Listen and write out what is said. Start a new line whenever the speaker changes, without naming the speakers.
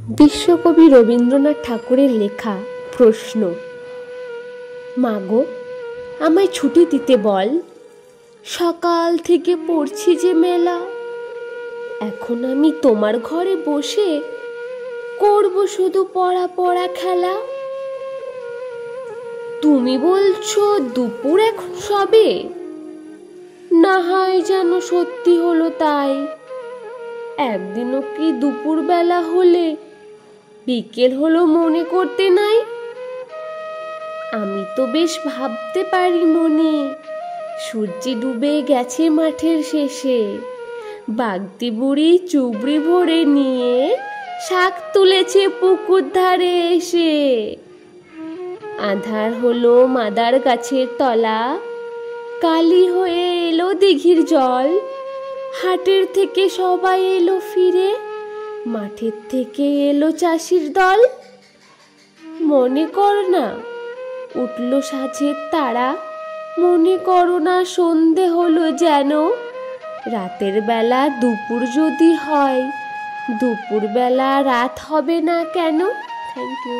বিশ্বকবি রবীন্দ্রনাথ ঠাকুরের লেখা প্রশ্ন। মাগো, আমায় ছুটি দিতে বল, সকাল থেকে পড়ছি যে মেলা। এখন আমি তোমার ঘরে বসে করব শুধু পড়া পড়া খেলা। তুমি বলছো দুপুর এখন সবে, না হয় যেন সত্যি হলো তাই। একদিনও কি দুপুর বেলা হলে বিকেল হলো মনে করতে নাই? আমি তো বেশ ভাবতে পারি মনে, সূর্য ডুবে গেছে মাঠের শেষে। বাগদি বুড়ি চুবড়ি ভরে নিয়ে শাক তুলেছে পুকুর ধারে এসে। আঁধার হলো মাদার গাছের তলা, কালি হয়ে এলো দিঘির জল। হাটের থেকে সবাই এলো ফিরে, মাঠের থেকে এলো চাষির দল। মনে কর না উঠলো সাঁঝের তারা, মনে করো না সন্ধে হলো যেন। রাতের বেলা দুপুর যদি হয়, দুপুর বেলা রাত হবে না কেন? Thank you.